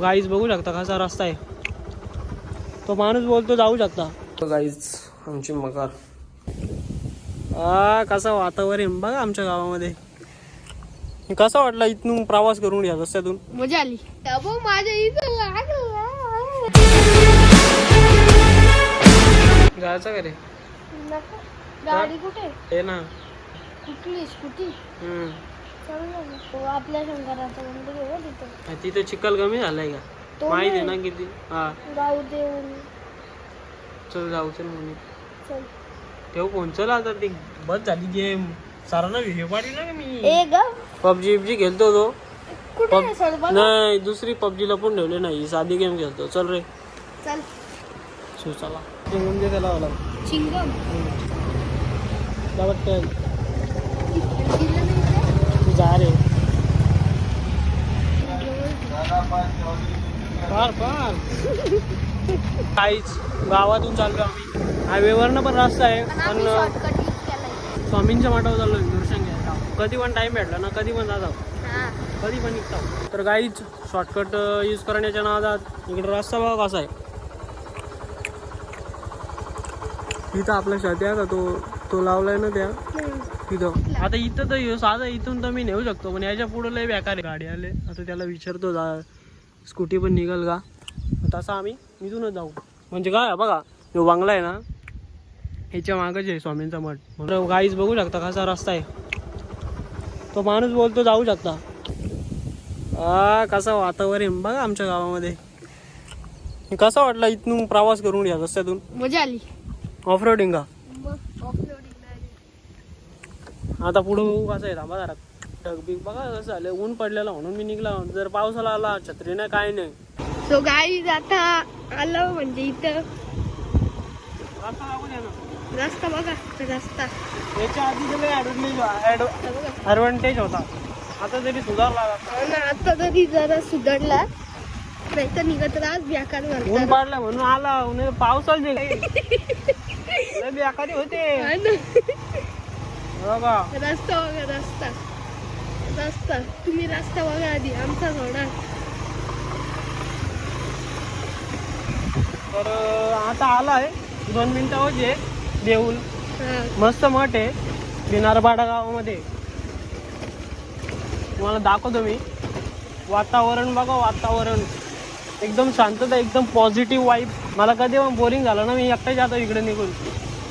Guys बघू शकता कसा रस्ता आहे. तो माणूस बोलतो जाऊ शकता. गाईज आमची मकार कसा वातावरण बघा आमच्या गावामध्ये. कसा वाटला इथून प्रवास करून या रस्त्यातून? मजा आली. माझ्या इथं जायचं का रे? गाडी कुठे हे ना कुठली स्कूटी? आपल्या शंकराचं मंदिर आहे तिथं. तिथे चिखल कमी झालाय का माहिती आहे ना किती? हा गाव देऊन चल जाऊ चल म्हणून चल ठेव फोन. चल आता ती बस झाली गेम. सारांना व्हिडिओ पाडली ना मी. पबजी खेळतो तो. नाही दुसरी पबजीला पण ठेवले नाही, साधी गेम खेळतो. चल रे चल चला चिंगम दे त्याला वाला चिंगम जा रे पार पार. काहीच गावातून चाललो आम्ही. हायवेवरनं पण रस्ता आहे पण स्वामींच्या मठावर चाललोय दर्शन घ्यायला. कधी पण टाइम भेटला ना कधी पण जातो, कधी पण निघतो. तर गाईच शॉर्टकट यूज करण्याच्या नादात इकडे रस्ता बघा कसा आहे. इथं आपल्या शेती आहे का तो लावलाय ना त्या तिथं. आता इथं तर साधा इथून तर मी नेऊ शकतो पण याच्या पुढे लय बेकार आहे. गाडी आले आता त्याला विचारतो स्कूटी पण निघल का. तसं आम्ही इथूनच जाऊ. म्हणजे काय बघा जो बंगला आहे ना ह्याच्या मागच आहे स्वामींचा मठ. म्हणजे गाईच बघू शकता कसा रस्ता आहे. तो माणूस बोलतो जाऊ शकता. कसा वातावरण बघा आमच्या गावामध्ये. कसा वाटला इथून प्रवास करून या रस्त्यातून? मजा आली. ऑफ रोडिंग का? आता पुढं बघू कसं आहे. थांबा जरा ढगबीग बघा कसं झालं. ऊन पडलेलं म्हणून मी निघला. जर पावसाला आला छत्री नाही काय नाही. सो गाईज आता आलं म्हणजे इथं रस्ता बघा. रस्ता याच्या आधी ऍडव्हान्टेज होता. आता तरी सुधारला. आता तरी जरा सुधारला नाही तर निघत राहत बेकार ऊन पडला म्हणून आला. पावसाला बेकारी होते बघा. रस्ता बघा रस्ता रस्ता. तुम्ही रस्ता बघा आधी आमचा थोडा. तर आता आलाय 2 मिनिटावर जे देऊळ मस्त मठ आहे बिनारपाडा गावामध्ये. तुम्हाला दाखवतो मी. वातावरण बघा वातावरण एकदम शांतता एकदम पॉझिटिव्ह वाईब. मला कधी पण बोरिंग झालं ना मी एकटा जातो इकडे निघून.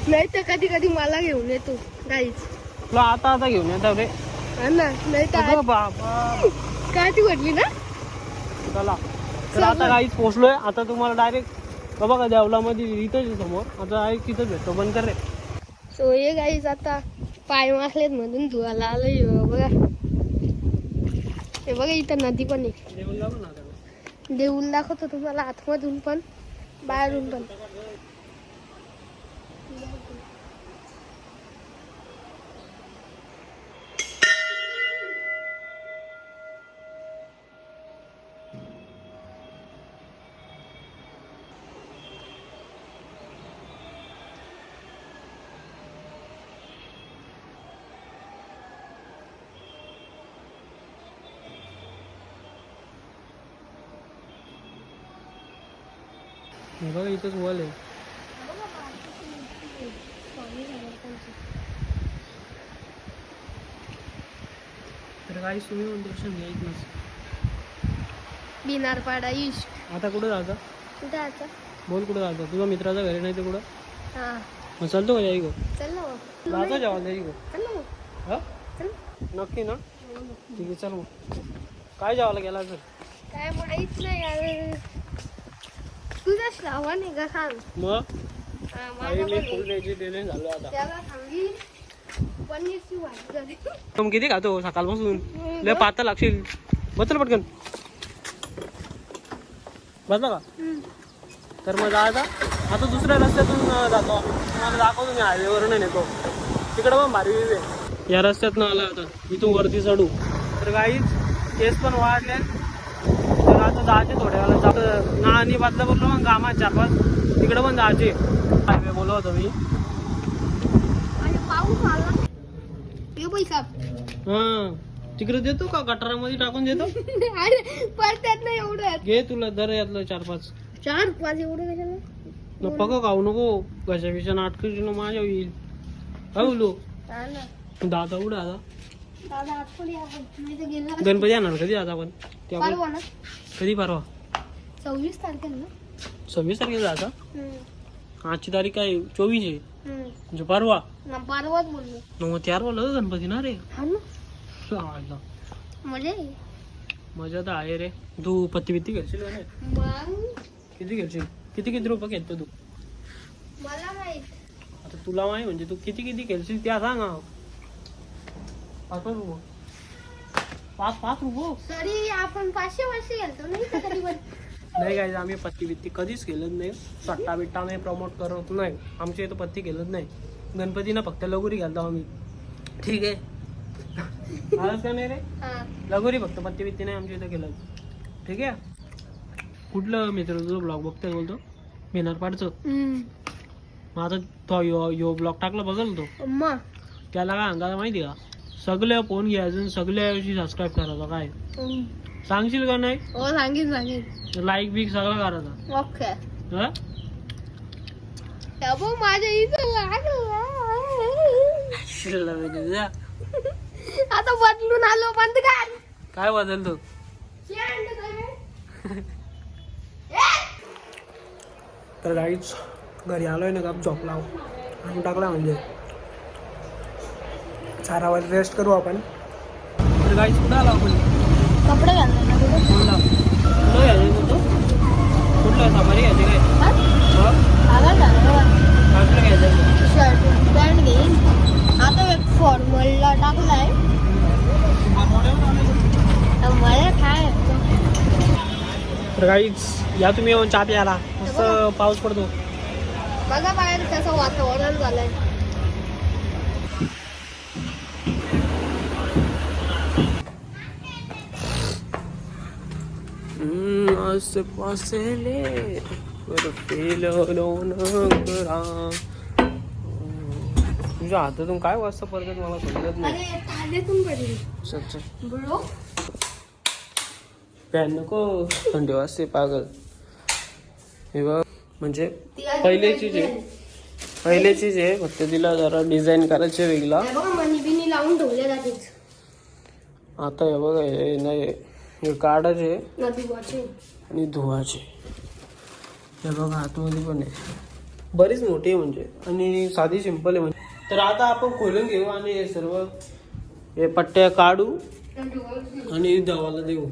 नाही तर कधी कधी मला घेऊन येतो गाईच. तुला आता घेऊन येतो रे. नाही तर बाबा काय ती म्हटली ना. चला तर आता काहीच पोचलोय. आता तुम्हाला डायरेक्ट बघा देवलामध्ये इथंच समोर. आता तिथंच भेटतो. बंद कर रे. सो ये गाईज आता पाय मारलेत म्हणून धुवायला आलोय बघा. हे बघा इथं नदी पण आहे. देऊन दाखवतो तुम्हाला आतमधून पण बाहेरून पण. बघा इथंच वॉल आहे. तर काही तुम्ही पण दर्शन घ्या इथनंच. बिनारपाडा इष्ट. आता कुठं जायचं? कुठे आता बोल कुठं जायचं? तुझ्या मित्राच्या घरी नाही तर कुठं? हा मग चालतो का जाई गो? चल ना जायचं जेवायला जाई गो? चल ना हा नक्की ना. ठीक आहे चल मग. काय जेवायला गेला सर? काय माहित नाही यार. तुझा श्रावण आहे का सांग. मग माझा मी फुल व्हेजिटेरियन झालो आता. त्याला सांगी पनीरची भाजी झाली. तुम किती खातो सकाळपासून? लय पातळ लागशील. बचल पटकन बसला का? तर मग जायचा आता दुसऱ्या रस्त्यातून जातो. मला दाखवतो मी हायवेवरून नेतो. तिकडं पण भारी व्ह्यू आहे. या रस्त्यातून आला आता इथून वरती चढू. तर काहीच केस पण वाढले. तर आता जायचे थोड्या वेळा जात ना आणि बाजला बोललो मग कामात 4-5 तिकडं पण जायचे. हायवे बोललो होतो मी. पाऊस आला. पैसा हां तिकडे देतो का गटारामध्ये टाकून देतो. पडतात ना एवढं. घे तुला दर यातलं 4-5 एवढं कशाला पका खाऊ नको. कशा नाटक माझ्या होईल काय बोलू. दादा उडा आता दादा आठवडी आपण नाही तर गेला गणपती येणार कधी आता आपण ते आपण परवा ना कधी परवा 26 तारखेला ना 26 तारखेला जाता. आजची तारीख काय 24 आहे म्हणजे परवा. परवाच बोललो मग त्यावर बोललो गणपती ना रे. हा ना आला. मजा आहे. मजा तर आहे रे. तू पत्ती बित्ती घेशील का नाही. मग किती घेशील किती रुपये घेतो तू. मला माहित आता तुला माहिती म्हणजे तू किती घेशील त्या सांग. 5 रुपये 5 रुपये. तरी आपण 500 घालतो नाही का तरी पण. नाही काय आम्ही पत्ती बित्ती कधीच केलंच नाही. सट्टा बिट्टा आम्ही प्रमोट करत नाही. आमच्या इथं पत्ती केलंच नाही. गणपतीनं फक्त लगोरी घालतो आम्ही. ठीक आहे आलाच का नाही रे. लगोरी फक्त पत्ती बित्ती नाही आमच्या इथं केलं. ठीक आहे. कुठलं मित्र तुझं ब्लॉग बघतोय बोलतो मेनारपाडचं. मग आता तो यो ब्लॉग टाकला बघल तो. त्याला काय सांगायला माहिती का सगळ्या फोन घ्यायचं सगळ्या दिवशी सबस्क्राईब करायचं काय सांगशील का नाही. हो सांगेन लाईक बिक सगळं करायचं. ओके हा माझ्या इथं आता बदलून आलो बंद कर. काय बदलतो. तर गाईच घरी आलोय ना गप झोपला आणि टाकला म्हणजे चारावर रेस्ट करू आपण. तर गाईच कुठं आला आपण कपडे घालणार कुठला कुठलं घ्यायचं होतं. कुठलं सामारी घ्यायचे काय कुठलं घ्यायचं. शर्ट पॅन्ट घेईन. आता एक फॉर्मलला टाकलाय मला काय. तर गाईच या तुम्ही येऊन चहा प्यायला. मस्त पाऊस पडतो बघा बाहेर कसं वातावरण झालंय. तुझ्या हातातून काय वाजता पडतात मला समजत नाही. पॅन नको थंडी वाजते पागल. हे बघ म्हणजे पहिलेची जे फक्त तिला जरा डिझाईन करायचे वेगळा. लावून ठेवले जाते. आता हे बघ हे नाही हे काढायचे आणि धुवायचे. हे बघ आतमध्ये पण आहे बरीच मोठी आहे म्हणजे आणि साधी सिंपल आहे म्हणजे. तर आता आपण खोलून घेऊ आणि हे सर्व हे पट्ट्या काढू आणि धवाला देऊ.